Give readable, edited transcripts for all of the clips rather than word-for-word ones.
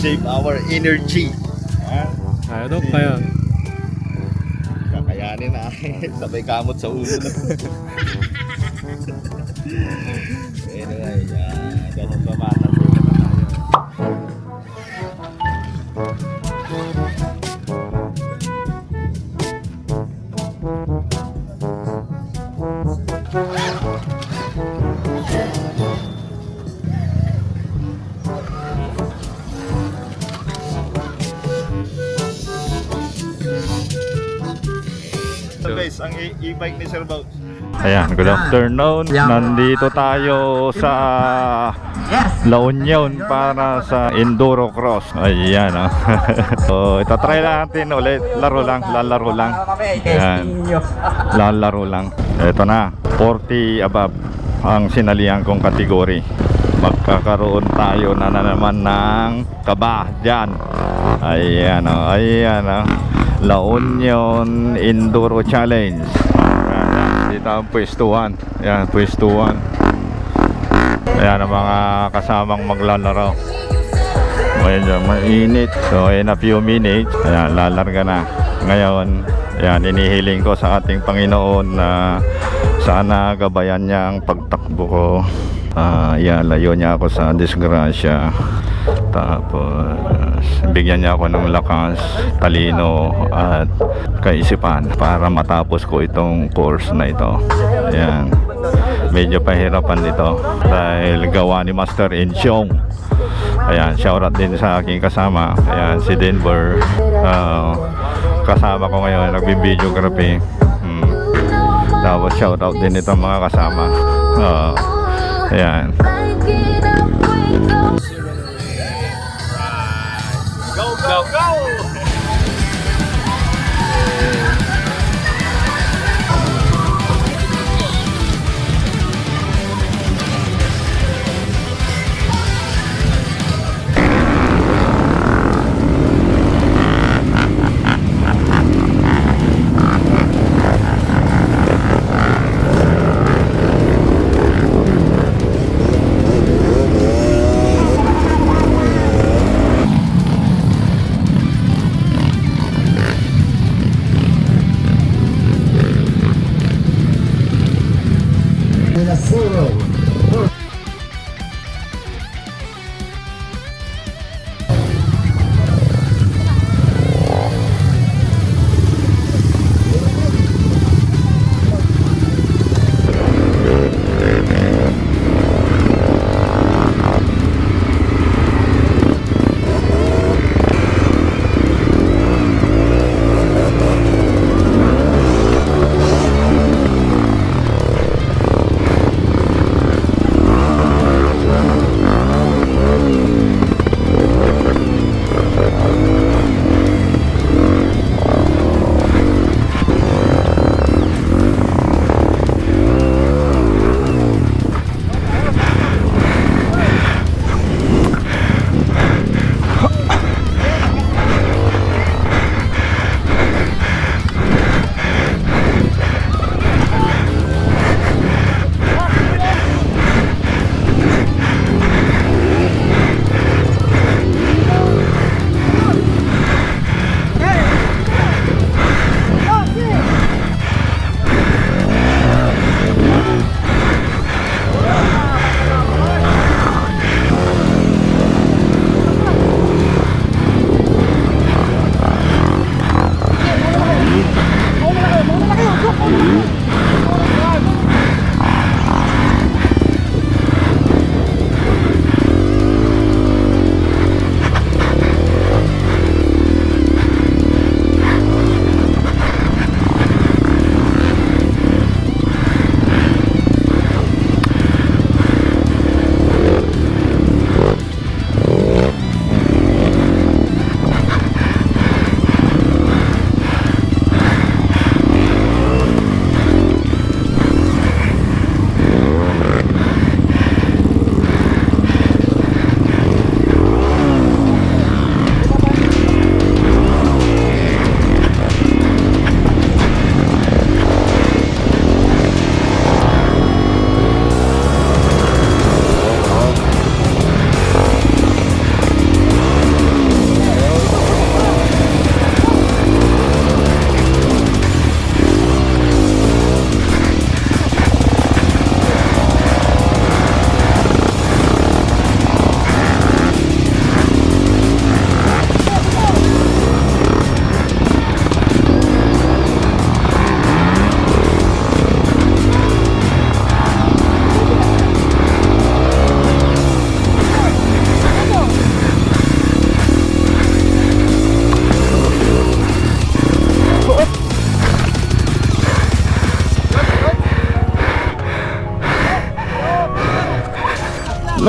save our energy. Kaya daw, kaya. Kakayanin na. Sabay kamot sa ulo na. Anyway, ganun pa man. So guys, ang e-bike ni Sir Bout. Ayan, good afternoon. Nandito tayo sa La Union para sa Enduro Cross. Ayan, oh. So, itatry natin ulit. Laro lang, lalaro lang. Ayan, lalaro lang. Ito na, 40 above ang sinalihan kong kategory. Magkakaroon tayo na naman ng kaba dyan. Ayan, oh. Ayan, oh. La Union Enduro Challenge. Dito ang pwestuhan. Ayan, pwestuhan. Ayan ang mga kasamang maglalaro. Ayan dyan, mainit. So in a few minutes, ayan, lalarga na. Ngayon, ayan, inihiling ko sa ating Panginoon na sana gabayan niya ang pagtakbo ko. Ayan, layo niya ako sa disgrasya. Tapos bigyan niya ako ng lakas, talino at kaisipan para matapos ko itong course na ito. Ayan, medyo pahirapan dito dahil gawa ni Master Enchong. Ayan, shoutout din sa aking kasama. Ayan, si Denver. Kasama ko ngayon, nagbi-videography. Tapos shoutout din itong mga kasama. Ayan. Go, go, go!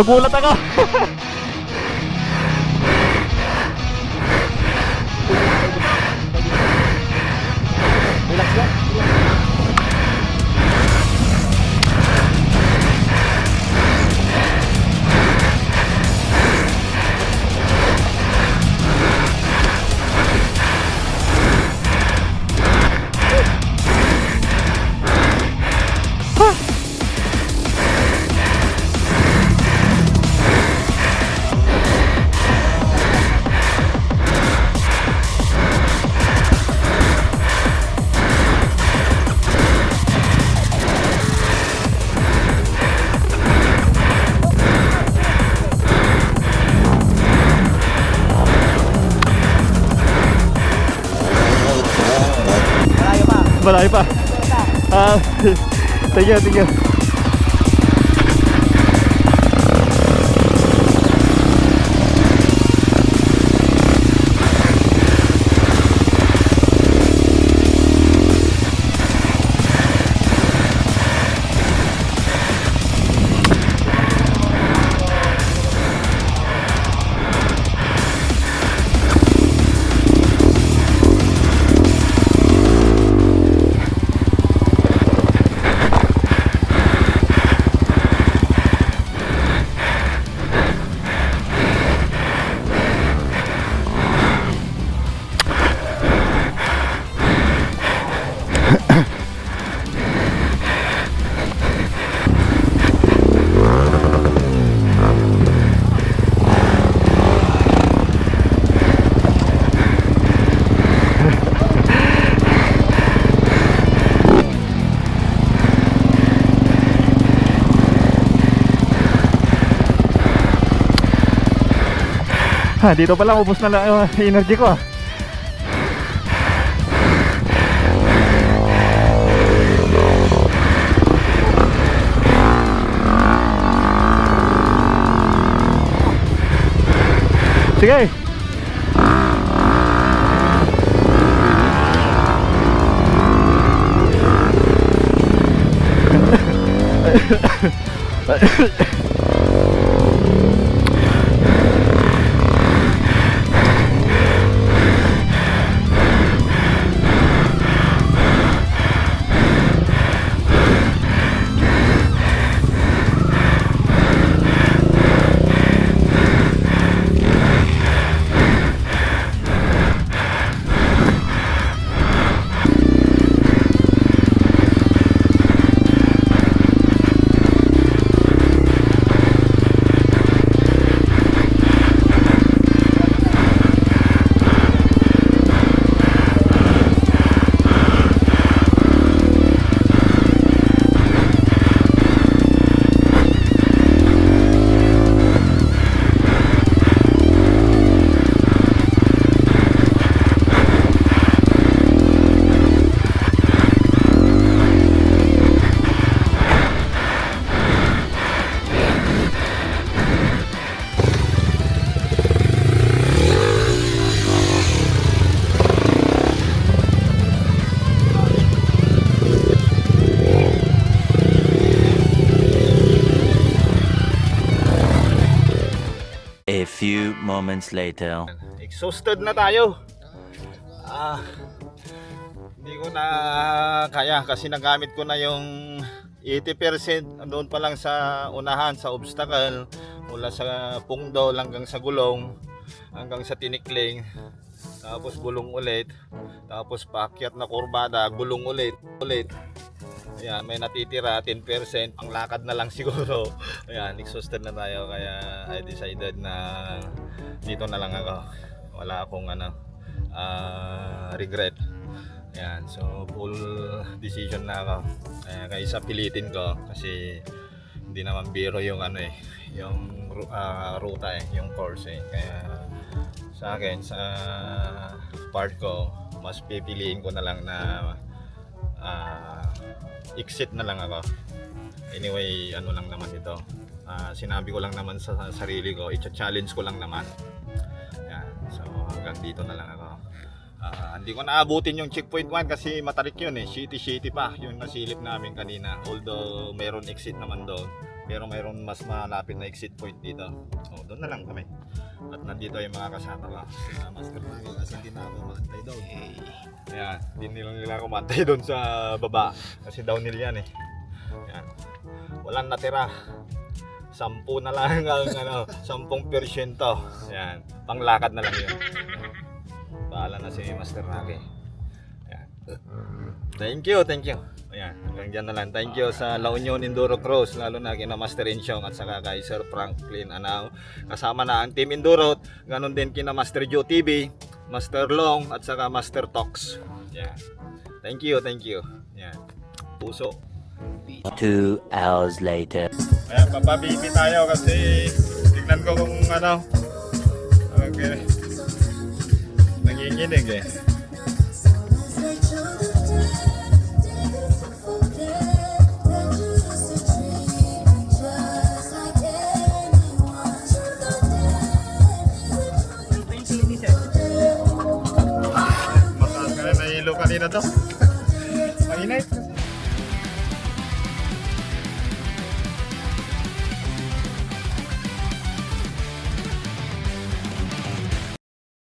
Nagulat ako. Relax lang. Malayo pa. Tingnan. Dito pa lang ubos na lang yung energy ko. Sige. A few moments later. Exhausted na tayo. Hindi ko na kaya kasi nagamit ko na yung 80% doon pa lang sa unahan sa obstacle, mula sa pungdol hanggang sa gulong, hanggang sa tinikling, tapos gulong ulit, tapos paakyat na kurbada, gulong ulit. Ayan, may natitira 10%, ang lakad na lang siguro. Ayan, exhausted na tayo, kaya I decided na dito na lang ako. Wala akong regret. Ayan, so full decision na ako. Kaysa pilitin ko kasi hindi naman biro yung yung ruta yung course Kaya sa akin, sa part ko, mas pipiliin ko na lang na exit na lang ako. Anyway, lang naman ito. Sinabi ko lang naman sa sarili ko, i-challenge ko lang naman. Yan. So hanggang dito na lang ako. Hindi ko naabutin yung checkpoint 1 kasi matarik yun Shitty pa yung nasilip namin kanina. Although mayroon exit naman doon. Pero mayroon mas malapit na exit point dito. O, doon na lang kami. At nandito yung mga kasama ko. Sila Master Miguel kasi hindi na ako maantay doon. Ayan, hindi nila ako maantay doon sa baba. Kasi downhill yan eh. Ayan. Walang natira. 10 na lang ang 10%. Ayan, panglakad na lang yun. Bahala na si Master Naki. Ayan. Thank you. Ayan, hanggang dyan na lang. Thank you sa La Union Enduro Cross, lalo na kina Master Insyong at saka kay Sir Franklin Anao. Kasama na ang Team Enduro, ganon din kina Master Joe TV, Master Long at saka Master Tox. Ayan. Thank you. Ayan. Puso. 2 hours later. Ayan, papabibi tayo kasi tignan ko kung ano. Okay. Nanginginig eh. Mataas ka na nahilo kanina to.